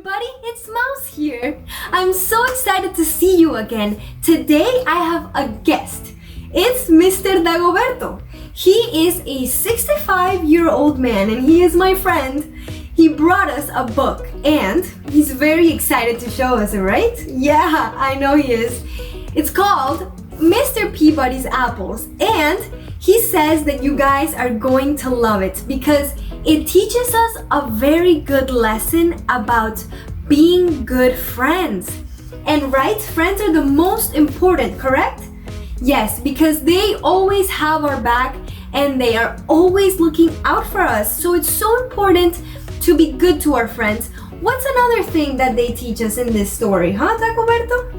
everybody, it's Mouse here. I'm so excited to see you again. Today I have a guest. It's Mr. Dagoberto. He is a 65-year-old man and he is my friend. He brought us a book and he's very excited to show us it, right? Yeah, I know he is. It's called Mr. Peabody's Apples, and he says that you guys are going to love it because it teaches us a very good lesson about being good friends. And right, friends are the most important, correct? Yes, because they always have our back and they are always looking out for us. So it's so important to be good to our friends. What's another thing that they teach us in this story, huh, Dagoberto?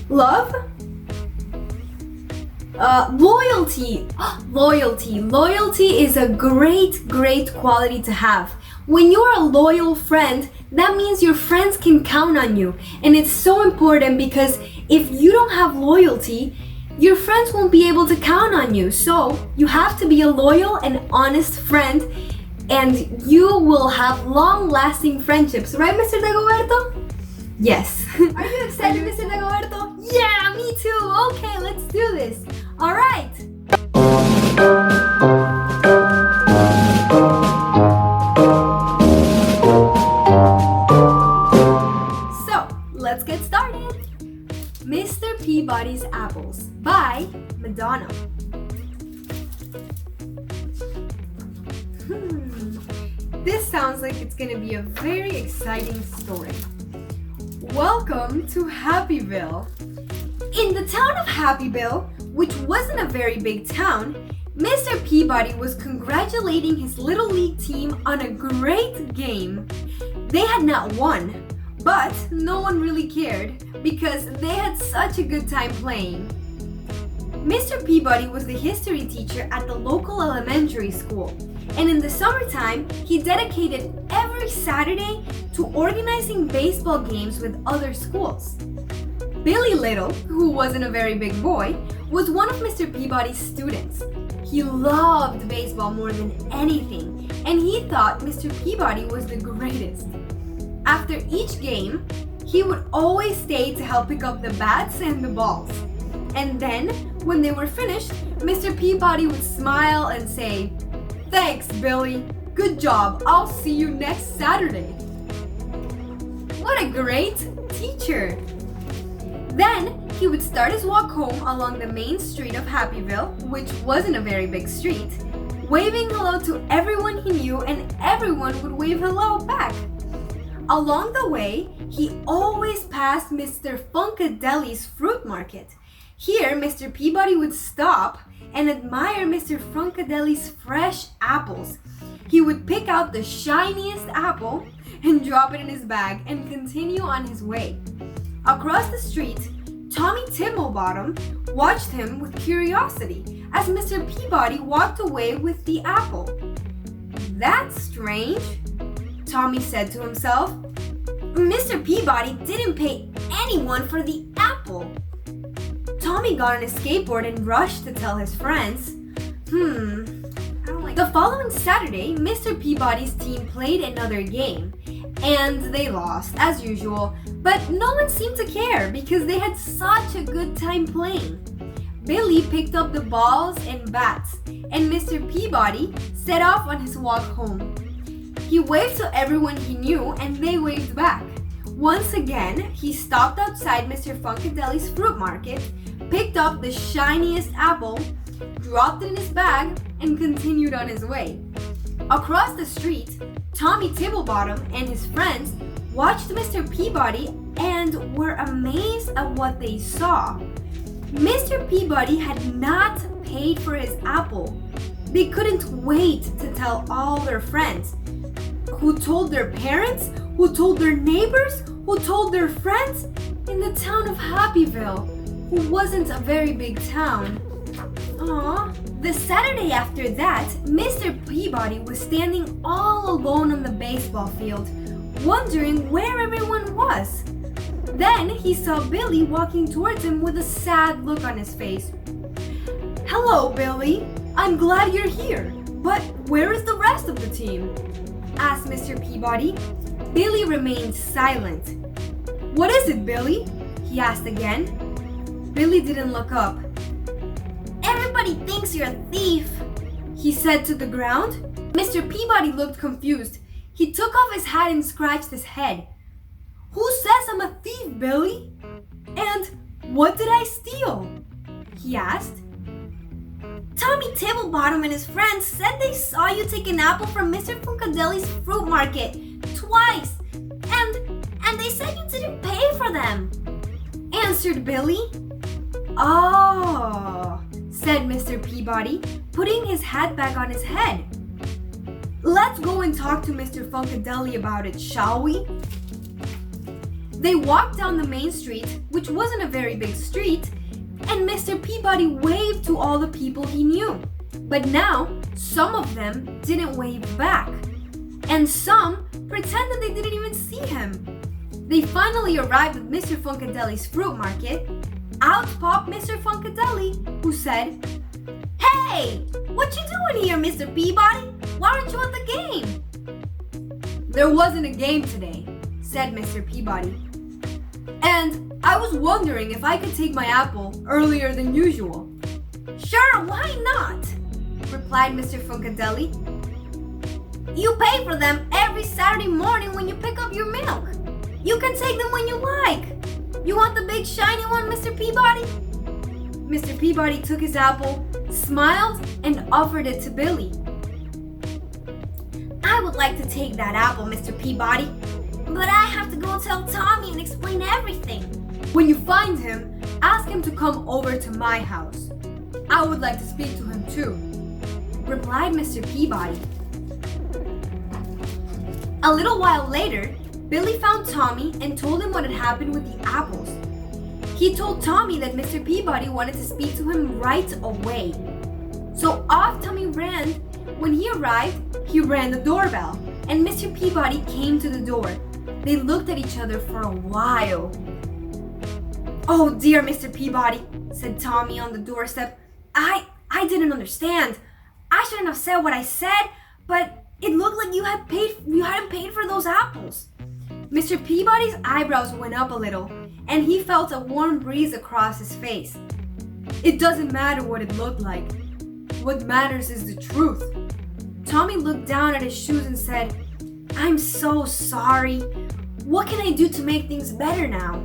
Love? Loyalty. Loyalty is a great quality to have. When you're a loyal friend, that means your friends can count on you. And it's so important because if you don't have loyalty, your friends won't be able to count on you. So you have to be a loyal and honest friend, and you will have long-lasting friendships. Right, Mr. Dagoberto? Yes. Are you excited, Mr. Dagoberto? Yeah, me too. Okay, let's do this. All right. So, let's get started. Mr. Peabody's Apples by Madonna. This sounds like it's gonna be a very exciting story. Welcome to Happyville. In the town of Happyville, which wasn't a very big town, Mr. Peabody was congratulating his Little League team on a great game. They had not won, but no one really cared because they had such a good time playing. Mr. Peabody was the history teacher at the local elementary school, and in the summertime, he dedicated every Saturday to organizing baseball games with other schools. Billy Little, who wasn't a very big boy, was one of Mr. Peabody's students. He loved baseball more than anything, and he thought Mr. Peabody was the greatest. After each game, he would always stay to help pick up the bats and the balls. And then, when they were finished, Mr. Peabody would smile and say, "Thanks, Billy. Good job. I'll see you next Saturday." What a great teacher! Then, he would start his walk home along the main street of Happyville, which wasn't a very big street, waving hello to everyone he knew, and everyone would wave hello back. Along the way, he always passed Mr. Funkadeli's fruit market. Here, Mr. Peabody would stop and admire Mr. Funkadeli's fresh apples. He would pick out the shiniest apple and drop it in his bag and continue on his way. Across the street, Tommy Timblebottom watched him with curiosity as Mr. Peabody walked away with the apple. "That's strange," Tommy said to himself. "Mr. Peabody didn't pay anyone for the apple." Tommy got on his skateboard and rushed to tell his friends. The following Saturday, Mr. Peabody's team played another game, and they lost, as usual, but no one seemed to care because they had such a good time playing. Billy picked up the balls and bats, and Mr. Peabody set off on his walk home. He waved to everyone he knew, and they waved back. Once again, he stopped outside Mr. Funkadeli's fruit market, picked up the shiniest apple, dropped it in his bag, and continued on his way. Across the street, Tommy Timblebottom and his friends watched Mr. Peabody and were amazed at what they saw. Mr. Peabody had not paid for his apple. They couldn't wait to tell all their friends, who told their parents, who told their neighbors, who told their friends in the town of Happyville, who wasn't a very big town. Aww. The Saturday after that, Mr. Peabody was standing all alone on the baseball field, wondering where everyone was. Then he saw Billy walking towards him with a sad look on his face. "Hello, Billy. I'm glad you're here, but where is the rest of the team?" asked Mr. Peabody. Billy remained silent. "What is it, Billy?" he asked again. Billy didn't look up. "Everybody thinks you're a thief," he said to the ground. Mr. Peabody looked confused. He took off his hat and scratched his head. "Who says I'm a thief, Billy? And what did I steal?" he asked. "Tommy Tibblebottom and his friends said they saw you take an apple from Mr. Funkadeli's fruit market twice, and they said you didn't pay for them," answered Billy. "Oh," said Mr. Peabody, putting his hat back on his head. "Let's go and talk to Mr. Funkadeli about it, shall we?" They walked down the main street, which wasn't a very big street, and Mr. Peabody waved to all the people he knew. But now, some of them didn't wave back, and some pretended they didn't even see him. They finally arrived at Mr. Funkadeli's fruit market. Out popped Mr. Funkadeli, who said, "Hey, what you doing here, Mr. Peabody? Why aren't you at the game?" "There wasn't a game today," said Mr. Peabody. "And I was wondering if I could take my apple earlier than usual." "Sure, why not?" replied Mr. Funkadeli. "You pay for them every Saturday morning when you pick up your milk. You can take them when you like. You want the big shiny one, Mr. Peabody?" Mr. Peabody took his apple, smiled, and offered it to Billy. "I would like to take that apple, Mr. Peabody, but I have to go tell Tommy and explain everything." "When you find him, ask him to come over to my house. I would like to speak to him too," replied Mr. Peabody. A little while later, Billy found Tommy and told him what had happened with the apples. He told Tommy that Mr. Peabody wanted to speak to him right away. So off Tommy ran. When he arrived, he rang the doorbell, and Mr. Peabody came to the door. They looked at each other for a while. "Oh dear, Mr. Peabody," said Tommy on the doorstep. I didn't understand. I shouldn't have said what I said, but it looked like you hadn't paid for those apples." Mr. Peabody's eyebrows went up a little, and he felt a warm breeze across his face. "It doesn't matter what it looked like. What matters is the truth." Tommy looked down at his shoes and said, "I'm so sorry. What can I do to make things better now?"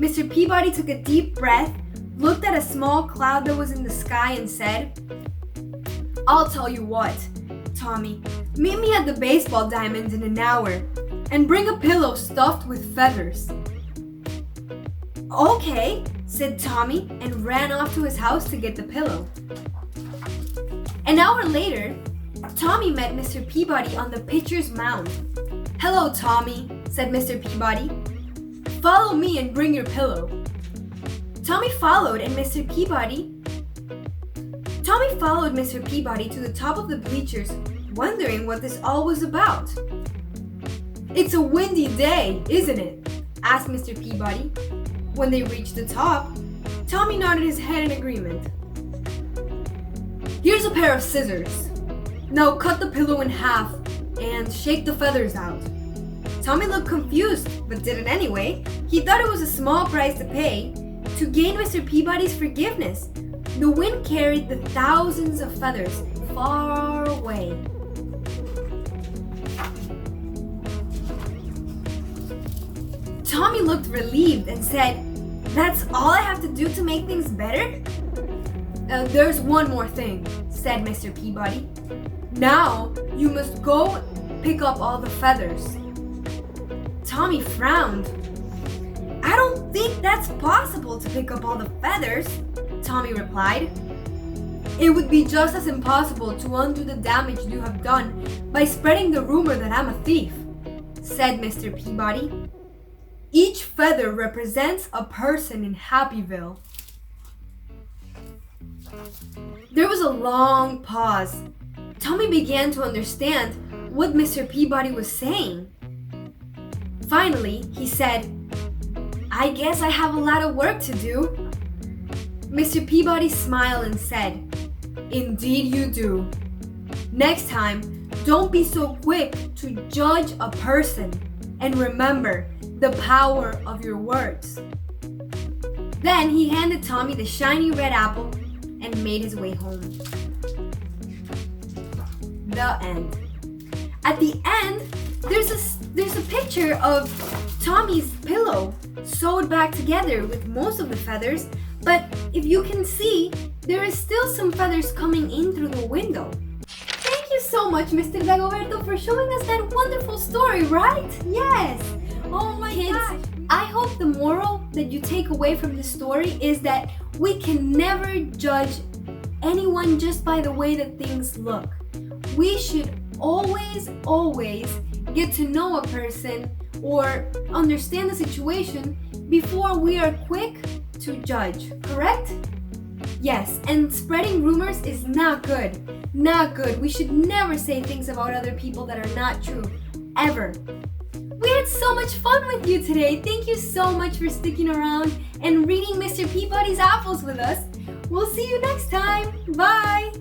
Mr. Peabody took a deep breath, looked at a small cloud that was in the sky, and said, "I'll tell you what, Tommy, meet me at the baseball diamond in an hour, and bring a pillow stuffed with feathers." "Okay," said Tommy, and ran off to his house to get the pillow. An hour later, Tommy met Mr. Peabody on the pitcher's mound. "Hello, Tommy," said Mr. Peabody. "Follow me and bring your pillow." Tommy followed Mr. Peabody to the top of the bleachers, wondering what this all was about. "It's a windy day, isn't it?" asked Mr. Peabody. When they reached the top, Tommy nodded his head in agreement. "Here's a pair of scissors. Now cut the pillow in half and shake the feathers out." Tommy looked confused, but did it anyway. He thought it was a small price to pay to gain Mr. Peabody's forgiveness. The wind carried the thousands of feathers far away. Tommy looked relieved and said, "That's all I have to do to make things better?" "There's one more thing," said Mr. Peabody. "Now you must go pick up all the feathers." Tommy frowned. "I don't think that's possible to pick up all the feathers," Tommy replied. "It would be just as impossible to undo the damage you have done by spreading the rumor that I'm a thief," said Mr. Peabody. "Each feather represents a person in Happyville." There was a long pause. Tommy began to understand what Mr. Peabody was saying. Finally, he said, "I guess I have a lot of work to do." Mr. Peabody smiled and said, "Indeed you do. Next time, don't be so quick to judge a person. And remember the power of your words. Then he handed Tommy the shiny red apple and made his way home. The end. At the end, there's a picture of Tommy's pillow sewed back together with most of the feathers, but if you can see, there is still some feathers coming in through the window. Thank you so much, Mr. Dagoberto, for showing us that wonderful story, right? Yes! Oh my gosh! I hope the moral that you take away from this story is that we can never judge anyone just by the way that things look. We should always get to know a person or understand the situation before we are quick to judge, correct? Yes, and spreading rumors is not good. Not good. We should never say things about other people that are not true, ever. We had so much fun with you today. Thank you so much for sticking around and reading Mr. Peabody's apples with us. We'll see you next time. Bye!